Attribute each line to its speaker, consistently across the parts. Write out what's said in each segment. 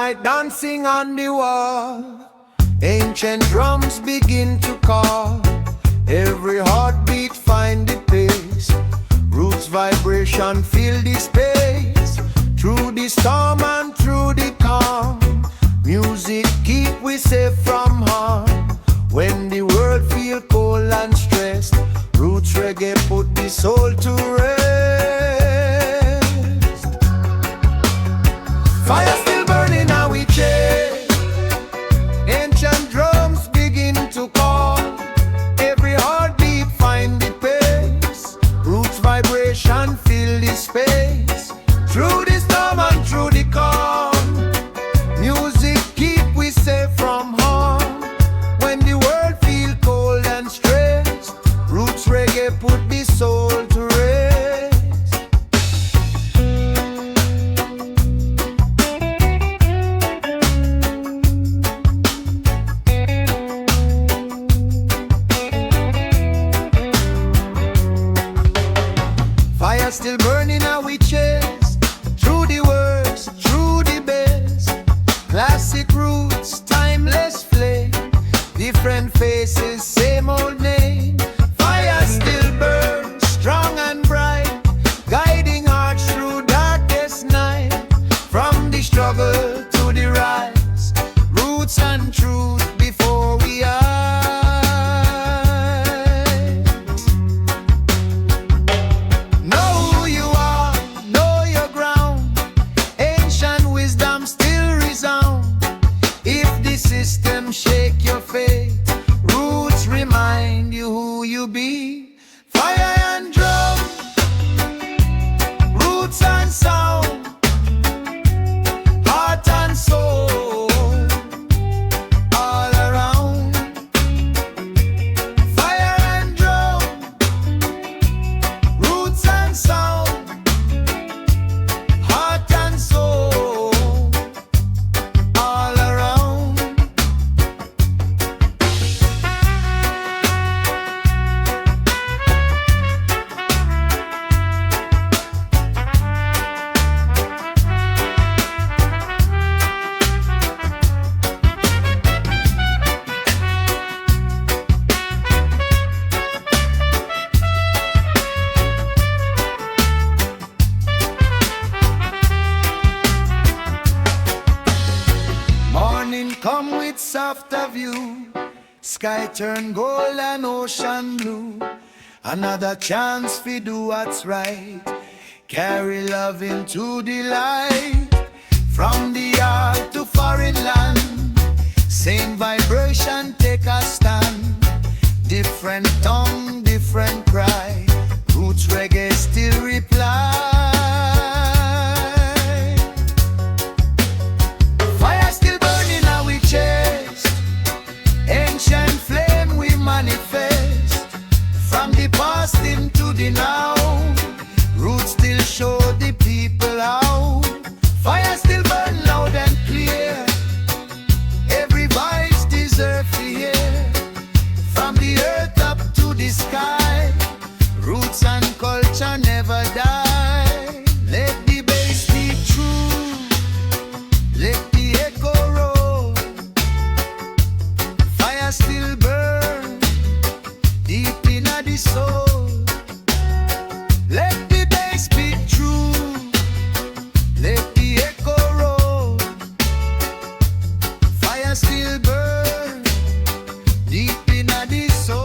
Speaker 1: night dancing on the wall. Ancient drums begin to call. Every heartbeat find the pace. Roots vibration fill the space. Through the storm and through the calm, music keep we safe from harm. When the world feel cold and stressed, roots reggae put the soul to rest. Fire still burning now we chase. Ancient drums begin to call. Every heartbeat find the pace. Roots vibration fill the space. Through the storm and through the calm, music keep we safe from harm. When the world feel cold and stressed, roots reggae put the soul to rest. Fire still burning and we chase. Through the worst, through the best. Classic roots, timeless flame. Different faces, same old name. Fire still burns, strong and bright, guiding hearts through darkest night. From the struggle to the rise, roots and truth before we eyes. Know who you are, know your ground. Ancient wisdom still resound. If the system shake your faith, roots remind you who you be. Fire and drum, roots and sound, heart and soul, all around. Fire and drum, roots and sound, heart and soul, all around. Morning come with softer view. Sky turn gold and ocean blue. Another chance fi do what's right. Carry love into the light. From the heart to foreign land, same vibration take a stand. Different tongue, different cry. Roots reggae still reply. Fire still burning now we chase. Ancient flame we manifest. From the past into the now, roots still show the people how. Fire still burn loud and clear. Every voice deserve to hear. From the earth up to the sky, roots and culture never die. Let the bass speak true. Let the echo roll. Fire still burn deep in the soul. Let the bass speak true. Let the echo roll. Fire still burn deep in the soul.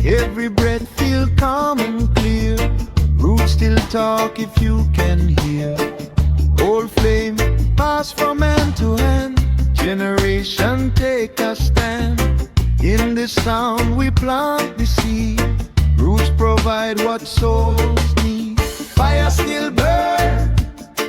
Speaker 1: Every breath feel calm and clear. Roots still talk if you can hear. Old flame pass from hand to hand. Generation take a stand. In the sound we plant the seed. Roots provide what souls need. Fire still burn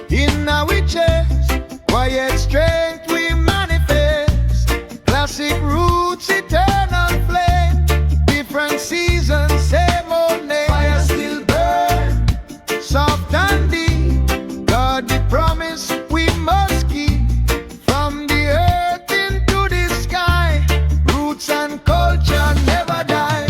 Speaker 1: in our chest. Quiet strength we manifest. Classic roots, eternal flame. Different seasons, same old name. Fire still burn, soft and deep. God the promise we must keep. From the earth into the sky. Roots and culture never die.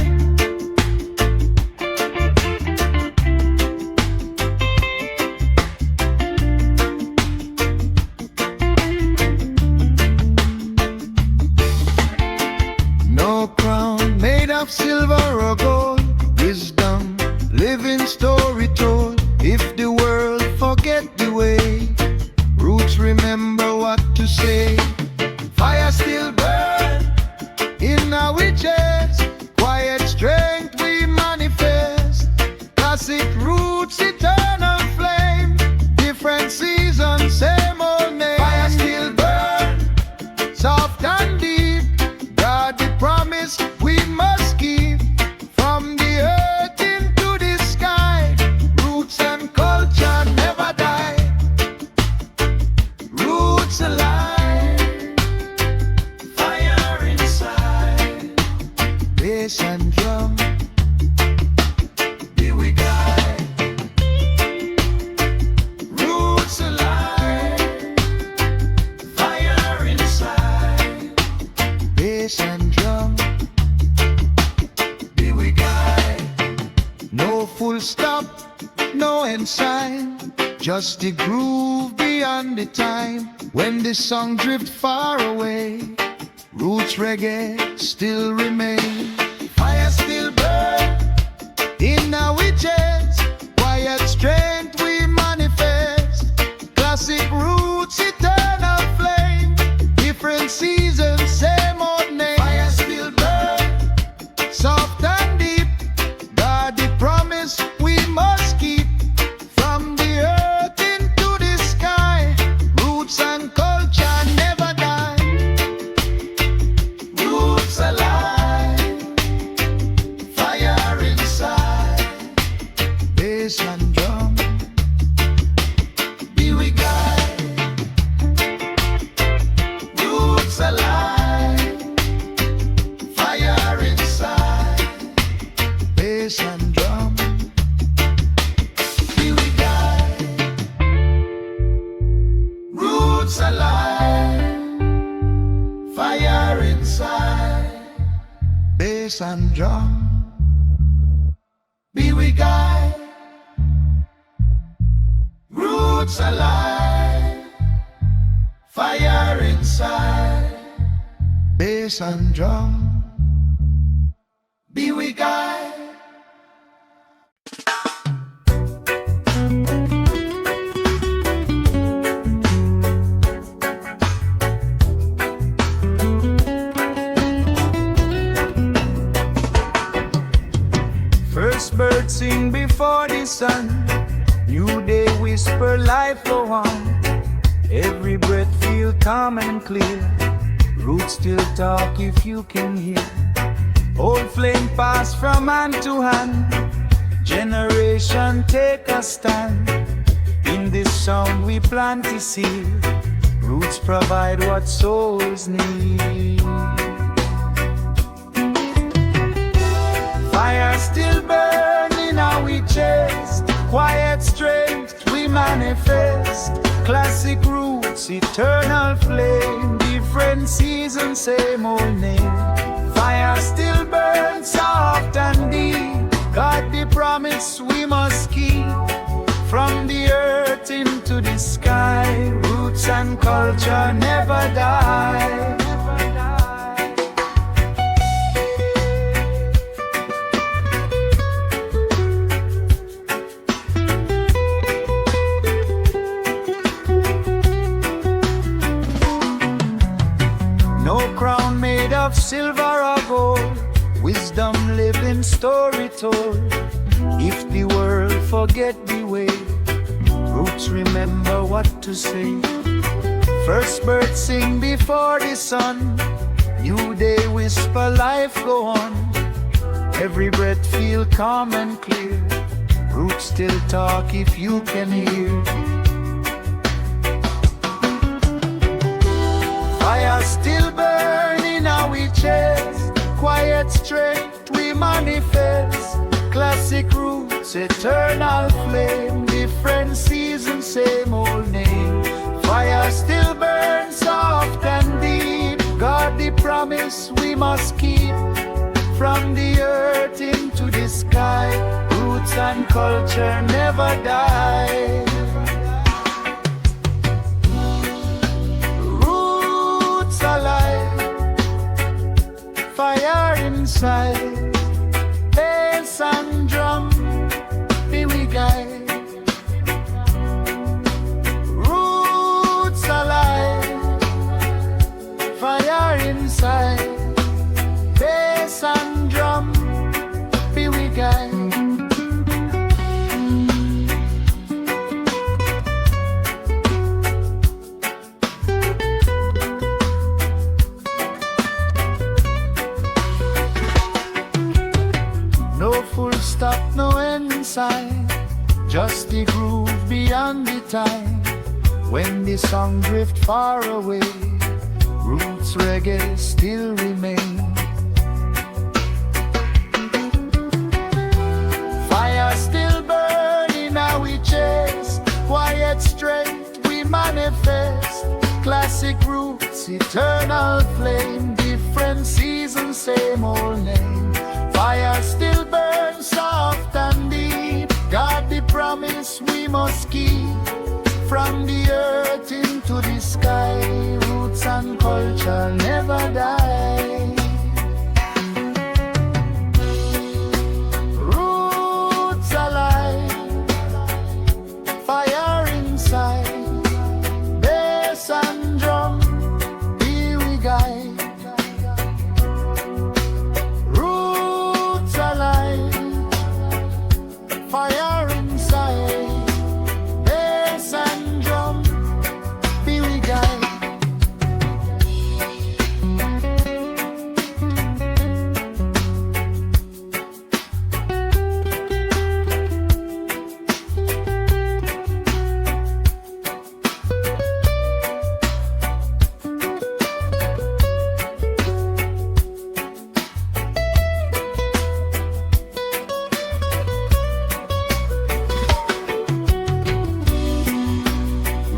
Speaker 1: No crown made of silver or gold. Wisdom, living story told. If the world forget the way, roots remember what to say. Fire still burn in our chest. Quiet strength we manifest. Classic roots, eternal flame. Different seasons, same old name. Fire still burn, soft and deep. God the promise we must keep. From the earth into the sky. Roots and culture never die. Roots alive. Fire inside. Bass and drum. Be we guide. Roots alive. Fire inside. Bass and drum. Be we guide. No full stop, no end sign. Just the groove beyond the time. When the song drift far away, roots reggae still remain. Fire still burn in our chest. Quiet strength we manifest. Classic roots, eternal flame. Different seasons, same old name. Fire still burn, soft and deep. God the promise we must keep. From the earth into the sky. Roots and culture never die. Roots alive. Fire inside. Bass and drum. Be we guide. Roots alive. Fire inside. Bass and drum. Be we guide. Roots alive. Fire inside. Bass and drum. Be we guide. Roots alive. Fire inside. Bass and drum. Be we guide. First bird sing before the sun. New day whisper life go on. Every breath feel calm and clear. Roots still talk if you can hear. Old flame pass from hand to hand. Generation take a stand. In this sound we plant the seed. Roots provide what souls need. Fire still burn in our chest. Quiet strength we manifest. Classic roots, eternal flame. Different seasons, same old name. Fire still burns soft and deep. God the promise we must keep. From the earth into the sky. Roots and culture never die. No crown made of silver or gold. Wisdom, Some living story told. If the world forget the way, roots remember what to say. First bird sing before the sun. New day whisper life go on. Every breath feel calm and clear. Roots still talk if you can hear. Fire still burning in our chest. Quiet strength we manifest. Classic roots, eternal flame. Different season, same old name. Fire still burns soft and deep. God the promise we must keep. From the earth into the sky, roots and culture never die. Roots alive, fire inside, bass and drum, be we guide. Roots alive, fire inside, bass and drum, be we guide. No full stop, no end sign, just the groove beyond the time. When the song drift far away, roots reggae still remain. Fire still burning our chest. Quiet strength we manifest. Classic roots, eternal flame. Different season, same old name. Fire still burns soft and deep. God the promise we must keep. From the earth into the sky, roots and culture never die. Roots alive, fire inside, bass and drum, here we guide. Roots alive, fire inside, bass and drum, here we guide.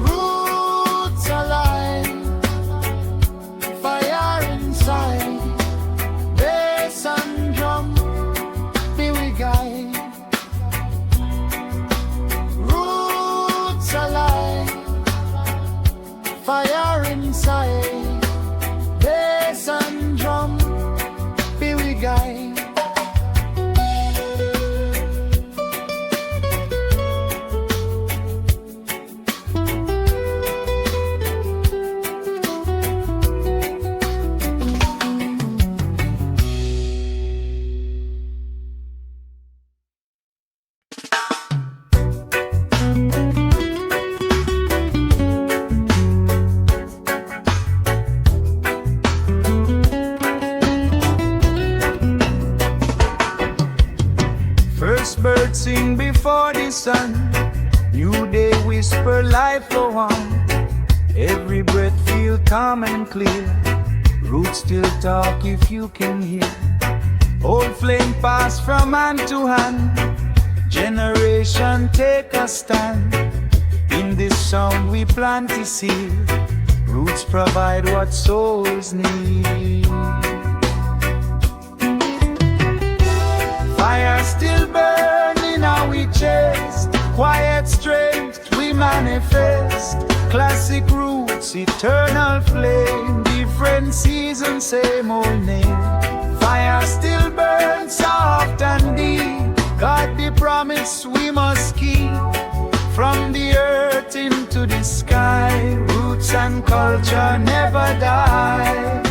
Speaker 1: Roots alive, fire inside, bass and drum, be we guide. Roots alive, fire inside, bass and drum, be we guide. First bird sing before the sun. New day whisper life go on. Every breath feel calm and clear. Roots still talk if you can hear. Old flame pass from hand to hand. Generation take a stand. In this sound we plant the seed. Roots provide what souls need. Fire still burning our chest. Quiet strength we manifest. Classic roots, eternal flame. Different season, same old name. Fire still burns soft and deep. God the promise we must keep. From the earth into the sky, roots and culture never die.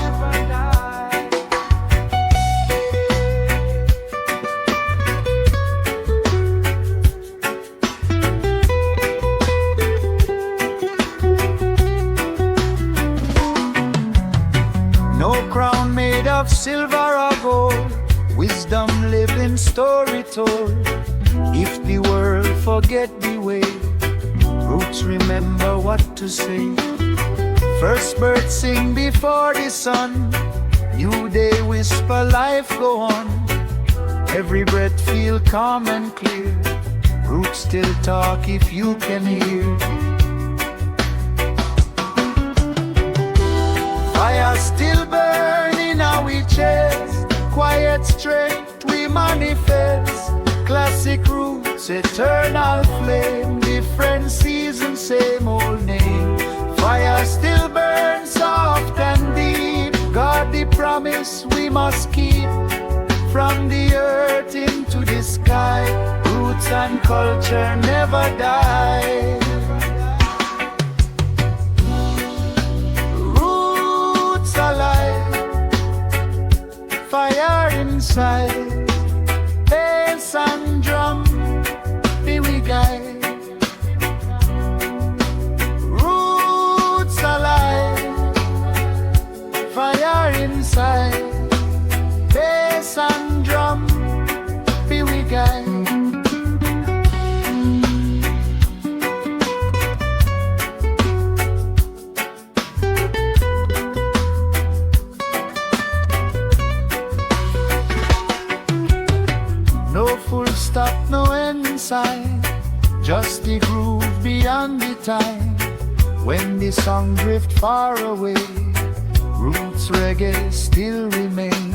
Speaker 1: living story told. If the world forget the way, roots remember what to say. First bird sing before the sun, new day whisper life go on. Every breath feel calm and clear, roots still talk if you can hear. Fire still burn in our chest, quiet strength we manifest. Classic roots, eternal flame, different season, same old name. Fire still burns soft and deep, God the promise we must keep. From the earth into the sky, roots and culture never die. Roots alive, fire inside, bass and drum, be we guide. Roots alive, fire inside, bass and drum, be we guide. No full stop, no end sign, just the groove beyond the time. When the song drift far away, roots reggae still remain.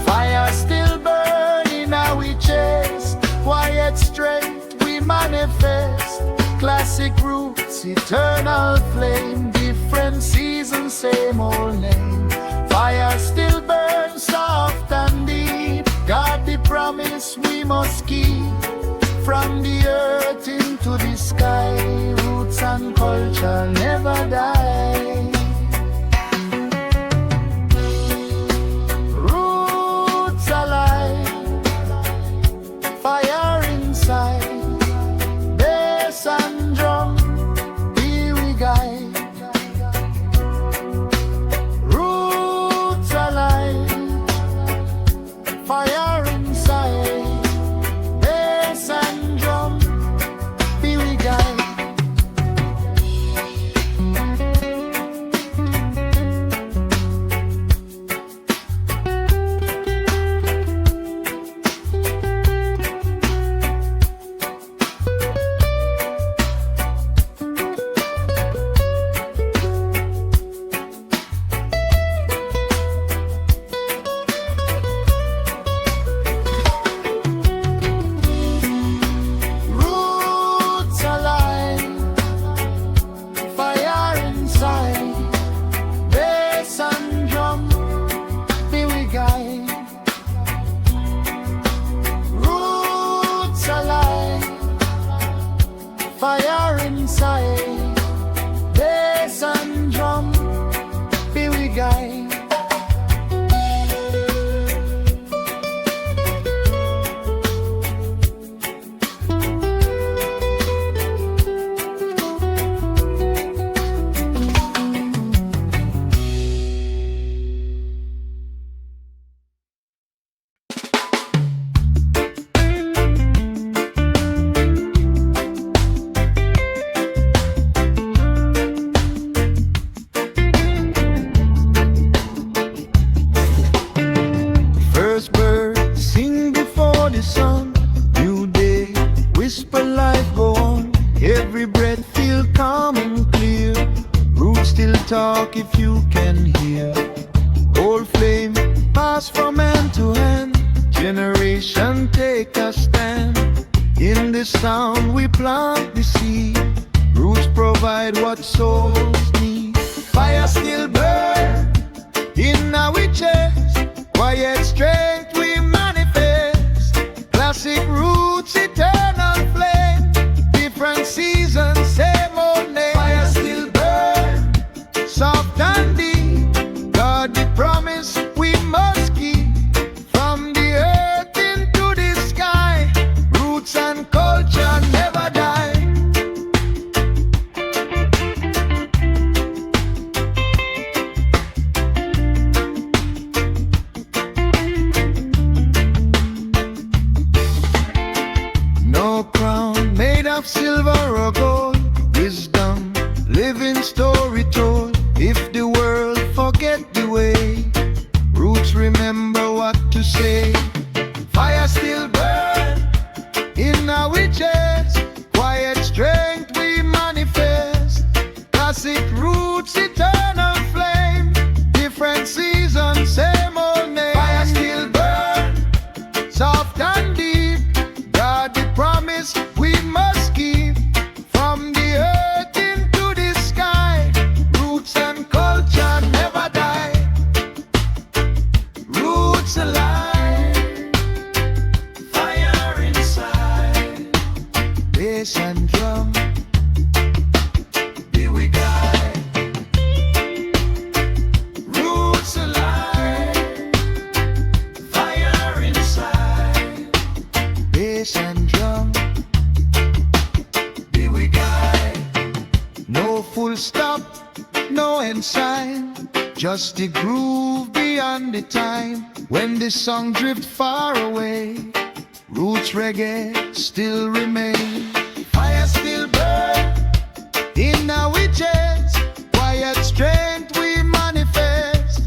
Speaker 1: Fire still burning our chest, quiet strength we manifest. Classic roots, eternal flame, different season, same old name. Fire still burns soft and deep, God the promise we must keep. From the earth into the sky, roots and culture never die. Roots alive, fire inside, bass and drum, be we guide. Roots alive, fire inside, bass and drum, be we guide. Roots alive, fire inside, bass and drum, be we guide. Roots alive, fire inside, bass and drum, be we guide. First bird sing before the sun, new day whisper life go on. Every breath feel calm and clear, roots still talk if you can hear. Old flame pass from hand to hand, generation take a stand. In the sound we plant the seed, roots provide what souls need. Fire still burn in our chest, quiet strength we manifest. Classic roots, eternal flame, different seasons, same old name. Fire still burn, soft and deep, God the promise we must keep. From the earth into the sky, roots and culture never die. season, same old name. Fire still burn, soft and deep. God the promise we must keep. From the earth into the sky, roots and culture never die. Roots alive, fire inside. Bass and drum, be we guide. Roots alive, fire inside. Bass and drum, be we guide. No full stop, no end sign, just the groove beyond the time. When the song drift far away, roots reggae still remain. Fire still burn in our chest, quiet strength we manifest.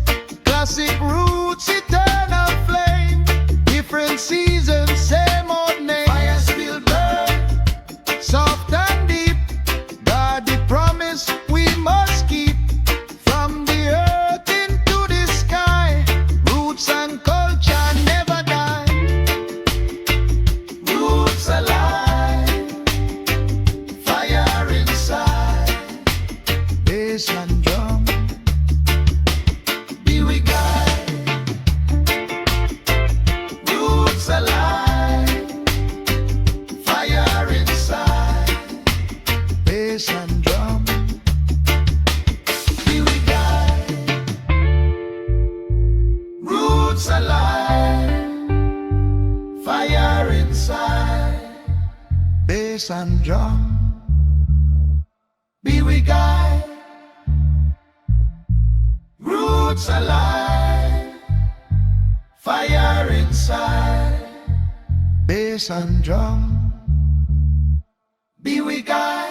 Speaker 1: Classic roots, eternal flame. Different seasons, same old name. Fire still burn, soft and deep. God the promise we must keep. From the earth into the sky, roots and culture never die. Roots alive, fire inside. Bass and drum, be we guide. Roots alive, fire inside. Bass and drum, be we guide. Roots alive, fire inside. Bass and drum, be we guide. Roots alive, fire inside. Bass and drum, be we guide.